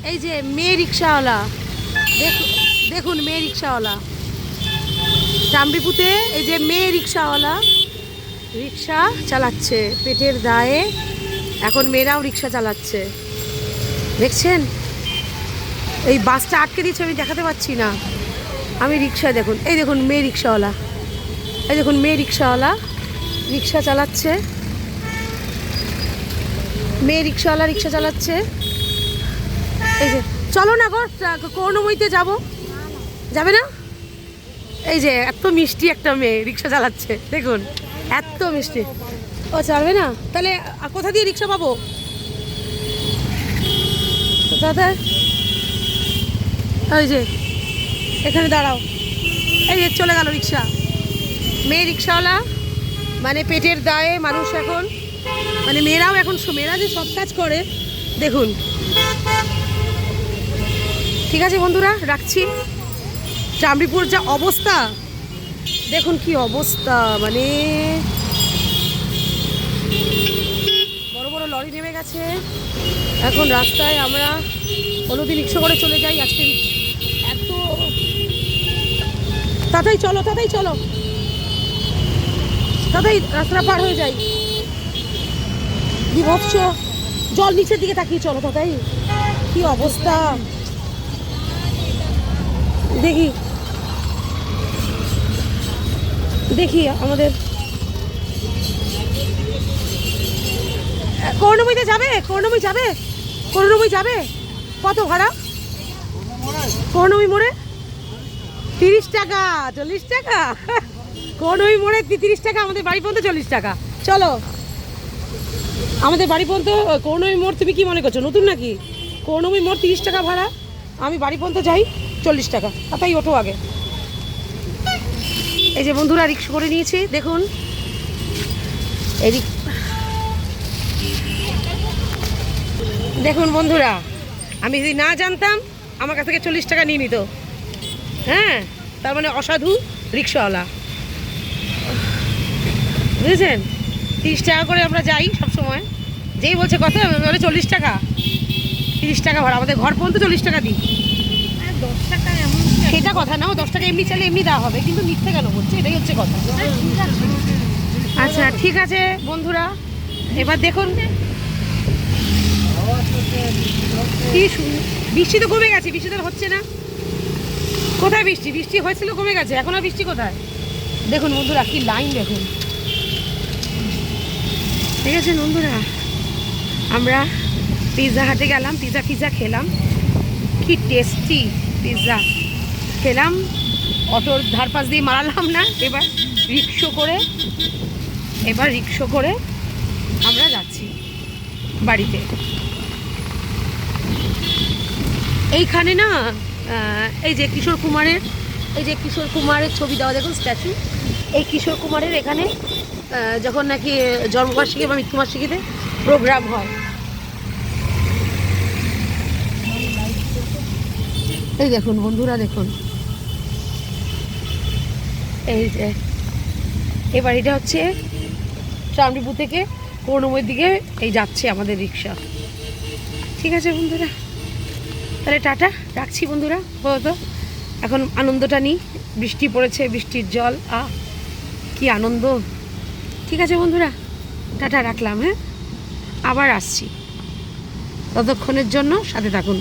এই যে মেয়ে রিক্সাওয়ালা, দেখুন মেয়ে রিক্সাওয়ালা চামড়িপুতে। এই যে মেয়ে রিক্সাওয়ালা রিক্সা চালাচ্ছে পেটের দায়ে। এখন মেয়েরাও রিক্সা চালাচ্ছে, দেখছেন? এই বাসটা আটকে দিয়েছে, আমি দেখাতে পাচ্ছি না। আমি রিক্সা দেখুন, এই দেখুন মেয়ে রিক্সাওয়ালা, এই দেখুন মেয়ে রিক্সাওয়ালা রিক্সা চালাচ্ছে। মেয়ে রিক্সাওয়ালা রিক্সা চালাচ্ছে। এই যে চলো না গো, করুণাময়ীতে যাবো, যাবে না? এই যে এত মিষ্টি একটা মেয়ে রিক্সা চালাচ্ছে, দেখুন এত মিষ্টি। ও চালবে না? তাহলে কোথা দিয়ে রিক্সা পাবো দাদা? ওই যে এখানে দাঁড়াও, এই যে চলে গেল রিক্সা। মেয়ে রিক্সাওয়ালা মানে পেটের দায়ে মানুষ এখন, মানে মেয়েরাও এখন, মেয়েরা যে সব কাজ করে দেখুন। ঠিক আছে বন্ধুরা, রাখছি। চামড়িপুর যা অবস্থা দেখুন, কি অবস্থা, মানে বড় বড় লরি নেমে গেছে এখন রাস্তায়। আমরা কোনোদিন রিক্সা করে চলে যাই, আজকে এত তাড়াতাড়ি চলো, তাড়াতাড়ি চলো, তাড়াতাড়ি রাস্তা পার হয়ে যাই। বিভৎস জল, নিচের দিকে তাকিয়ে চলো তাড়াতাড়ি। কি অবস্থা দেখি, দেখি আমাদের করুণাময়ীতে যাবে, করুণাময়ী যাবে, করুণাময়ী যাবে। কত ভাড়া করুণাময়ী মোড়ে? 30 টাকা, 40 টাকা। করুণাময়ী মোড়ে 30 টাকা, আমাদের বাড়ি পর্যন্ত 40 টাকা। চলো আমাদের বাড়ি পর্যন্ত। করুণাময়ী মোড় তুমি কি মনে করছো নতুন নাকি? করুণাময়ী মোড় 30 টাকা ভাড়া, আমি বাড়ি পর্যন্ত যাই 40 টাকা। তাই ওঠো আগে। এই যে বন্ধুরা রিক্সা করে নিয়েছি, দেখুন এই দেখুন বন্ধুরা, আমি যদি না জানতাম আমার কাছ থেকে 40 টাকা নিয়ে নিত। হ্যাঁ, তার মানে অসাধু রিক্সাওয়ালা, বুঝেছেন? 30 টাকা করে আমরা যাই সব সময়। যেই বলছে কথা বলে 40 টাকা, 30 টাকা ভাড়া, আমাদের ঘর পর্যন্ত 40 টাকা দিই। 10 টাকা এমন সেটা কথা না, 10 টাকা এমনি চাইলে এমনি দেওয়া হবে, কিন্তু মিথ্যে কেন বলছে, এটাই হচ্ছে কথা। আচ্ছা ঠিক আছে বন্ধুরা, এবার দেখুন কি বৃষ্টি তো কমে গেছে, বৃষ্টি তো হচ্ছে না। কোথায় বৃষ্টি? বৃষ্টি হয়েছিল, কমে গেছে, এখন আর বৃষ্টি কোথায়? দেখুন বন্ধুরা কি লাইন দেখুন। ঠিক আছে বন্ধুরা, আমরা পিৎজা হাটে গেলাম, পিৎজা খেলাম, কি টেস্টি পিৎজা খেলাম। অটোর ধার পাশ দিয়ে মারালাম না, এবার রিক্সা করে আমরা যাচ্ছি বাড়িতে। এইখানে না এই যে কিশোর কুমারের ছবি দেওয়া, দেখুন স্ট্যাচু। এই কিশোর কুমারের এখানে যখন নাকি জন্মবার্ষিকী বা মৃত্যুবার্ষিকীতে প্রোগ্রাম হয়। এই দেখুন বন্ধুরা, দেখুন এই যে এবার এটা হচ্ছে চামড়িপুর থেকে করুণাময়ীর দিকে এই যাচ্ছে আমাদের রিক্সা। ঠিক আছে বন্ধুরা, তাহলে টাটা, রাখছি বন্ধুরা। তো এখন আনন্দটা নিই, বৃষ্টি পড়েছে, বৃষ্টির জল, কি আনন্দ। ঠিক আছে বন্ধুরা, টাটা, রাখলাম। হ্যাঁ, আবার আসছি, ততক্ষণের জন্য সাথে থাকুন।